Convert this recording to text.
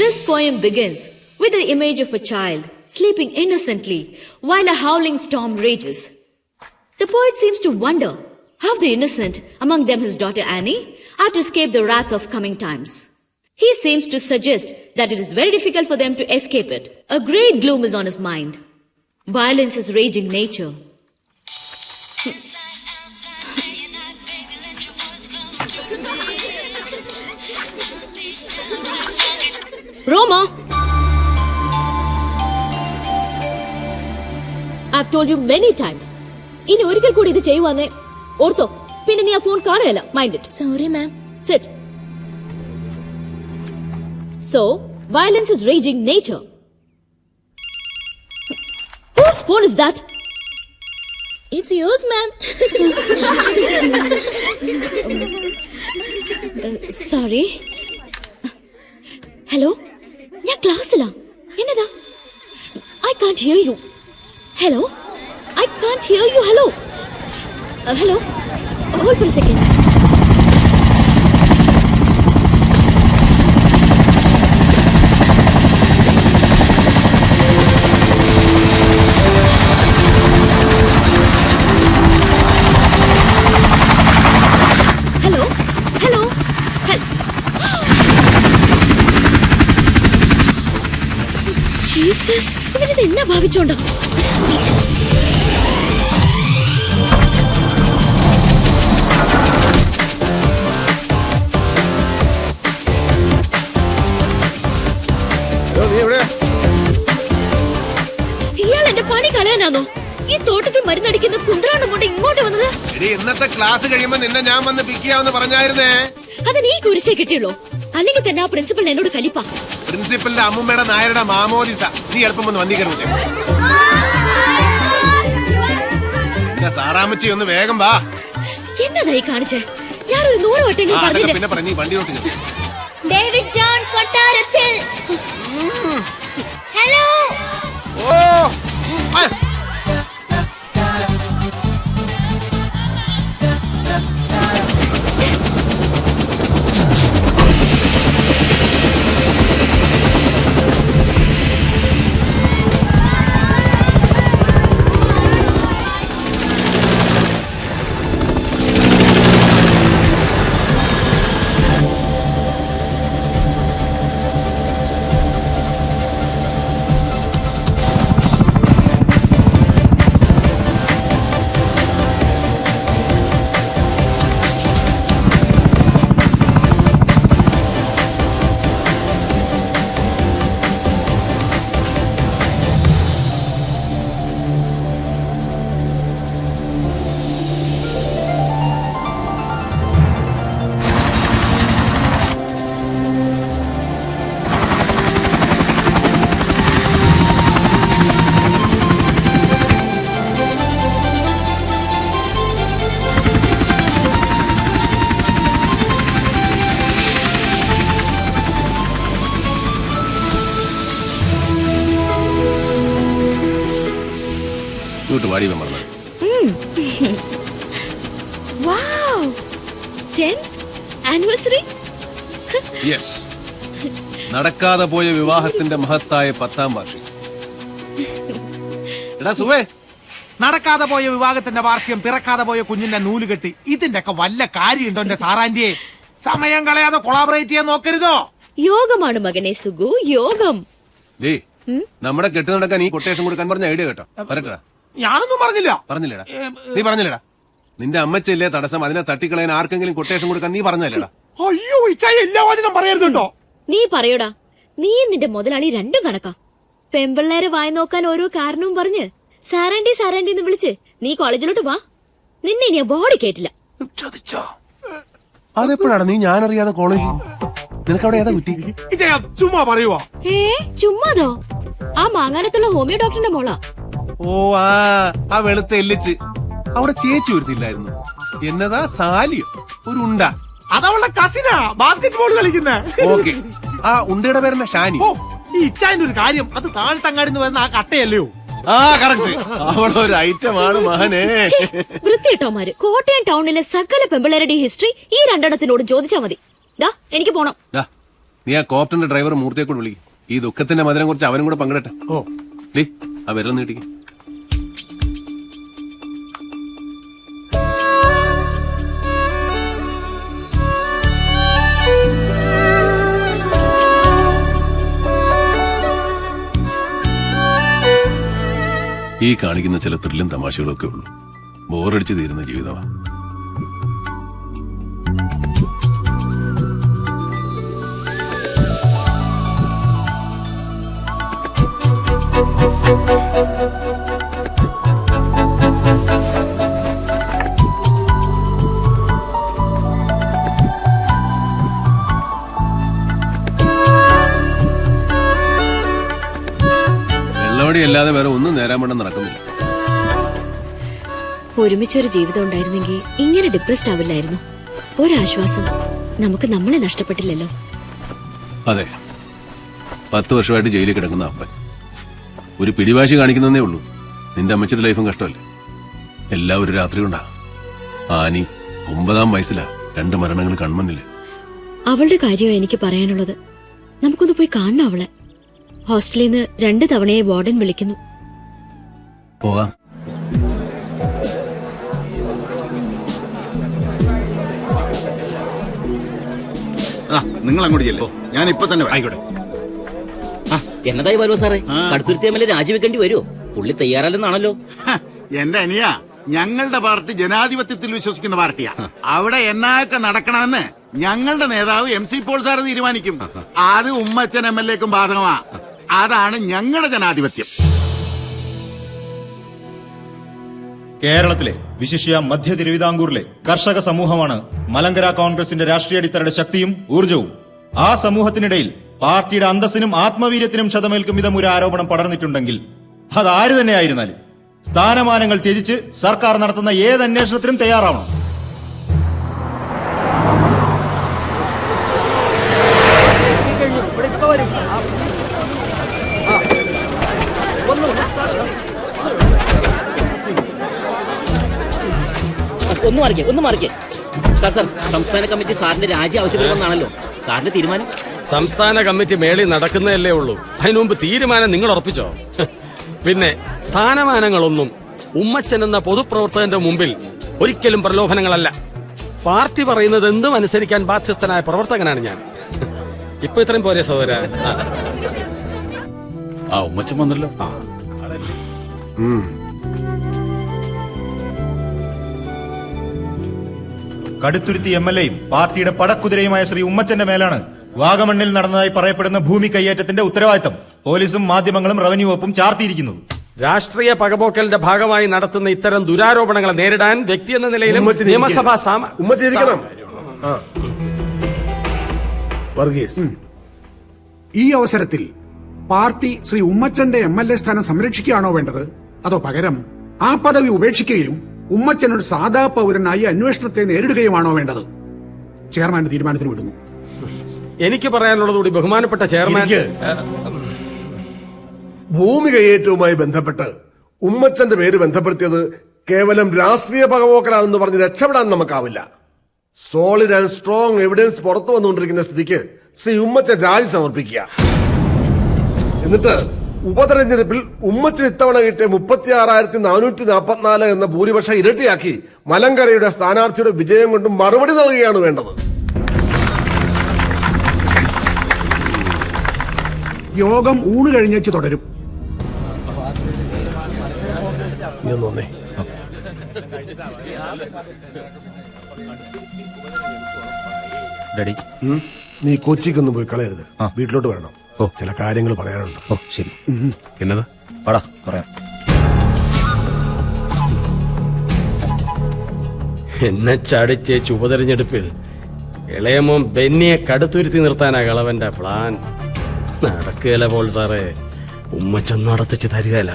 This poem begins with the image of a child sleeping innocently while a howling storm rages. The poet seems to wonder how the innocent, among them his daughter Annie, are to escape the wrath of coming times. He seems to suggest that it is very difficult for them to escape it. A great gloom is on his mind. Violence is raging nature. Roma! I've told you many times. ഇനി ഒരിക്കൽ കൂടി ഇത് ചെയ്യുവാന്നേ ortho. പിന്നെ നീ ആ phone കാണുകയല്ല. Mind it. Sorry, ma'am. Sit. So, violence is raging nature. Whose phone is that? It's yours, ma'am. Sorry. Hello? ഞാൻ ക്ലാസ്സിലാ. എന്നതാ? I can't hear you. Hello? I can't hear you. Hello? Hello? Hold for a second. Hello? Hello? Jesus, ഇവനിത് എന്നാ ഭാവിച്ചോണ്ടോ? ഇയാൾ എന്റെ പണി കളയാനാണോ? ഈ തോട്ടത്തിൽ മരുന്നടിക്കുന്ന കുന്ത്രാണ്ടം കൊണ്ട് ഇങ്ങോട്ട് വന്നത്? ഇന്നത്തെ ക്ലാസ് കഴിയുമ്പോ നിന്നെ ഞാൻ വന്ന് പിക്ക് ചെയ്യാമെന്ന് പറഞ്ഞായിരുന്നേ. അത് നീ കുരിശേ കിട്ടിയുള്ളൂ. അല്ലെങ്കിൽ തന്നെ ആ പ്രിൻസിപ്പൽ എന്നോട് കലിപ്പ. പ്രിൻസിപ്പലിന്റെ അമ്മൂമ്മയുടെ നായരുടെ മാമോദിസ. നീ എളുപ്പം വന്ന് വന്നിക്കരുത്. സാറാമ്മച്ചി ഒന്ന് വേഗം വാ. എന്നതായി കാണിച്ചേ? ഞാനൊരു 100 വട്ടെങ്കിലും പറഞ്ഞില്ലേ? പിന്നെ പറഞ്ഞു വണ്ടിയോട്ട്. David John കൊട്ടാരത്തിൽ. ഹലോ. ഓ വാടി മറന്നു. Wow! 10th anniversary? Yes. നടക്കാതെ പോയ വിവാഹത്തിന്റെ മഹത്തായ 10ാം വാർഷികം. എടാ സുവേ, നടക്കാതെ പോയ വിവാഹത്തിന്റെ വാർഷികം, പിറക്കാതെ പോയ കുഞ്ഞിന്റെ നൂലുകെട്ടി, ഇതിന്റെ ഒക്കെ വല്ല കാര്യമുണ്ടോ എന്റെ സാറാന്റിയെ? സമയം കളയാതെ കൊളാബറേറ്റ് ചെയ്യാൻ നോക്കരുതോ? യോഗമാണ് മകനെ സുഗു, യോഗം. നമ്മുടെ കെട്ടു നടക്കാൻ ഈ കൊട്ടേഷൻ കൊടുക്കാൻ പറഞ്ഞ ഐഡിയ കേട്ടോ. വരട്ടാ. ഞാനൊന്നും പറഞ്ഞില്ലടാ. നീ പറഞ്ഞില്ലടാ. നിന്റെ അമ്മച്ചല്ലേ തടസ്സം, അതിനെ തട്ടിക്കളയാൻ ആർക്കെങ്കിലും കൊട്ടേഷൻ കൊടുക്കാൻ നീ പറഞ്ഞല്ലേടാ? അയ്യോ ഇച്ചായ എല്ലാ വചനം പറയരുതോ. നീ പറയൂടാ. നീ നിന്റെ മുതലാളി രണ്ടും കണക്കാ. പെമ്പിള്ളേരെ വായി നോക്കാൻ ഓരോ കാരണവും പറഞ്ഞ് സാറാണ്ടി സാറാണ്ടി എന്ന് വിളിച്ച് നീ കോളേജിലോട്ട് വാ. നിന്നെ ഇനി ബോഡി കേട്ടില്ല. അതെപ്പോഴാണ് നീ ഞാനറിയാതെ കോളേജ്? നിനക്കവിടെ ഏതാ കുറ്റി? ചുമ്മാ പറയുവാ. ചുമ്മാതോ? ആ മാങ്ങാനത്തുള്ള ഹോമിയോ ഡോക്ടറിന്റെ മോളാ. ഓ ആ വെളുത്ത എല്ലിച്ച്. അവിടെ ചേച്ചി ഒരുത്തില്ലായിരുന്നു, എന്നതാ സാലിയോ ഒരു ഉണ്ട? അതവളുടെ കസിനാ, ബാസ്കറ്റ് ബോൾ കളിക്കുന്ന. ഓക്കെ, ആ ഉണ്ടയുടെ പേരെന്നാ? ഷാനി. ഈ ഇച്ചാന്റെ ഒരു കാര്യം, അത് താഴ്ത്തങ്ങാടിന്ന് വരുന്ന ആ കട്ടയല്ലയോ? ആ കറക്റ്റ്, അവളൊരു ഐറ്റമാണ് മകനെ. വൃത്തിയിട്ടോമാര് കോട്ടയം ടൗണിലെ സകല പെമ്പിളരുടെ ഹിസ്റ്ററി ഈ രണ്ടെണ്ണത്തിനോട് ചോദിച്ചാ മതി. എനിക്ക് പോണം. നീ ആ കോപ്റ്ററിന്റെ ഡ്രൈവർ മൂർത്തിയെ കൂടെ വിളിക്കും. ഈ ദുഃഖത്തിന്റെ മധുരം കുറിച്ച് അവനും കൂടെ പങ്കിടട്ടെ. ഓ ലീ ആ വിരൽ നീട്ടിക്ക്. ഈ കാണിക്കുന്ന ചില ത്രില്ലും തമാശകളൊക്കെ ഉള്ളൂ. ബോറടിച്ച് തീരുന്ന ജീവിതമാണ്. വെള്ളവടി അല്ലാതെ വേറെ ഒന്നും നേരാൻ വേണ്ട നടക്കുന്നില്ല. ഒരുമിച്ചൊരു ജീവിതം ഉണ്ടായിരുന്നെങ്കിൽ ഇങ്ങനെ ഡിപ്രസ്ഡ് ആവില്ലായിരുന്നു. ഒരാശ്വാസം, നമുക്ക് നമ്മളെ നഷ്ടപ്പെട്ടില്ലല്ലോ. അതെ, 10 വർഷമായിട്ട് ജയിലിൽ കിടക്കുന്ന അപ്പൻ ഒരു പിടിവാശി കാണിക്കുന്നതേ ഉള്ളൂ. നിന്റെ അമ്മച്ചിയുടെ ലൈഫും കഷ്ടമല്ലേ? എല്ലാം ഒരു രാത്രി കൊണ്ടാ. ആനി 9-ാം വയസ്സിലാ 2 മരണങ്ങൾ കൺമുന്നില്. അവളുടെ കാര്യമാണ് എനിക്ക് പറയാനുള്ളത്. നമുക്കൊന്ന് പോയി കാണണം അവളെ. ഹോസ്റ്റലിൽ നിന്ന് 2 തവണയായി വാർഡൻ വിളിക്കുന്നു. പോകാം. നിങ്ങൾ അങ്ങോട്ട് ചെല്ലോ, ഞാൻ ഇപ്പൊ തന്നെ ആയിക്കോട്ടെ. എന്നതായി വരുമോ സാറേ? കടുത്തുരുത്തി എം എൽ എ രാജിവെക്കേണ്ടി വരുമോ? പുള്ളി തയ്യാറല്ലെന്നാണല്ലോ. എന്റെ അനിയ, ഞങ്ങളുടെ പാർട്ടി ജനാധിപത്യത്തിൽ വിശ്വസിക്കുന്ന പാർട്ടിയാ. അവിടെ എന്നൊക്കെ നടക്കണമെന്ന് ഞങ്ങളുടെ നേതാവ് MC പോൾ സാറ് തീരുമാനിക്കും. അത് ഉമ്മച്ചൻ MLA-ക്കും ബാധകമാ. അതാണ് ഞങ്ങളുടെ ജനാധിപത്യം. കേരളത്തിലെ വിശിഷ്യ മധ്യ തിരുവിതാംകൂറിലെ കർഷക സമൂഹമാണ് മലങ്കര കോൺഗ്രസിന്റെ രാഷ്ട്രീയ അടിത്തറയുടെ ശക്തിയും ഊർജവും. ആ സമൂഹത്തിനിടയിൽ പാർട്ടിയുടെ അന്തസ്സിനും ആത്മവീര്യത്തിനും ക്ഷതമേൽക്കും വിധം ഒരു ആരോപണം പടർന്നിട്ടുണ്ടെങ്കിൽ അതാര് തന്നെയായിരുന്നാലും സ്ഥാനമാനങ്ങൾ ത്യജിച്ച് സർക്കാർ നടത്തുന്ന ഏത് അന്വേഷണത്തിനും തയ്യാറാവണം. ഒന്ന് മാറിക്കേ സാർ. സംസ്ഥാന കമ്മിറ്റി സാറിന്റെ രാജി ആവശ്യപ്പെടുമെന്നാണല്ലോ സാറിന്റെ തീരുമാനം. സംസ്ഥാന കമ്മിറ്റി മേളിൽ നടക്കുന്നതല്ലേ ഉള്ളൂ. അതിനു മുമ്പ് തീരുമാനം നിങ്ങൾ ഉറപ്പിച്ചോ? പിന്നെ സ്ഥാനമാനങ്ങളൊന്നും ഉമ്മച്ചൻ എന്ന പൊതുപ്രവർത്തകന്റെ മുമ്പിൽ ഒരിക്കലും പ്രലോഭനങ്ങളല്ല. പാർട്ടി പറയുന്നത് എന്തും അനുസരിക്കാൻ ബാധ്യസ്ഥനായ പ്രവർത്തകനാണ് ഞാൻ. ഇപ്പൊ ഇത്രയും പോരെ സഹോദര? ആ ഉമ്മച്ചൻ വന്നല്ലോ. കടുത്തുരുത്തി MLA-യും പാർട്ടിയുടെ പടക്കുതിരയുമായ ശ്രീ ഉമ്മച്ചന്റെ മേലാണ് വാഗമണ്ണിൽ നടന്നതായി പറയപ്പെടുന്ന ഭൂമി കയ്യേറ്റത്തിന്റെ ഉത്തരവാദിത്തം പോലീസും മാധ്യമങ്ങളും റവന്യൂ വകുപ്പും ചാർത്തിയിരിക്കുന്നത്. രാഷ്ട്രീയ പകപോക്കലിന്റെ ഭാഗമായി നടത്തുന്ന ഇത്തരം ദുരാരോപണങ്ങളെ നേരിടാൻ വ്യക്തി എന്ന നിലയിലും നിയമസഭാ ഈ അവസരത്തിൽ പാർട്ടി ശ്രീ ഉമ്മച്ചന്റെ MLA സ്ഥാനം സംരക്ഷിക്കുകയാണോ വേണ്ടത്, അതോ പകരം ആ പദവി ഉപേക്ഷിക്കുകയും ഉമ്മച്ചൻ ഒരു സാധാ പൗരനായി അന്വേഷണത്തെ നേരിടുകയുമാണോ വേണ്ടത്? ചെയർമാന്റെ തീരുമാനത്തിന് വിടുന്നു. എനിക്ക് പറയാനുള്ളത് കൂടി ബഹുമാനപ്പെട്ട ചെയർമാൻ. ഭൂമി കയ്യേറ്റവുമായി ബന്ധപ്പെട്ട് ഉമ്മച്ചന്റെ പേര് ബന്ധപ്പെടുത്തിയത് കേവലം രാഷ്ട്രീയ പകപോക്കലാണെന്ന് പറഞ്ഞ് രക്ഷപ്പെടാൻ നമുക്കാവില്ല. സോളിഡ് ആൻഡ് സ്ട്രോങ് എവിഡൻസ് പുറത്തു വന്നുകൊണ്ടിരിക്കുന്ന സ്ഥിതിക്ക് ശ്രീ ഉമ്മച്ചൻ രാജി സമർപ്പിക്കുക. എന്നിട്ട് ഉപതെരഞ്ഞെടുപ്പിൽ ഉമ്മച്ചൻ ഇത്തവണ കിട്ടിയ 36,444 എന്ന ഭൂരിപക്ഷം ഇരട്ടിയാക്കി മലങ്കരയുടെ സ്ഥാനാർത്ഥിയുടെ വിജയം കൊണ്ട് മറുപടി നൽകുകയാണ് വേണ്ടത്. യോഗം ഊണ് കഴിഞ്ഞേച്ച് തുടരും. നീ കൊച്ചിക്കൊന്നും പോയി കളയരുത്, വീട്ടിലോട്ട് വരണം. ചില കാര്യങ്ങൾ പറയാനുണ്ട്. ശരി. എന്നതാ? പറയാം. എന്നെ ചടിച്ചേച്ച് ഉപതെരഞ്ഞെടുപ്പിൽ ഇളയമോൻ ബെന്നിയെ കടുത്തുരുത്തി നിർത്താനാ കളവന്റെ പ്ലാൻ. നടക്കുകയല്ല പോൾ സാറേ, ഉമ്മച്ചൻ നടത്തിച്ച് തരികയില്ല.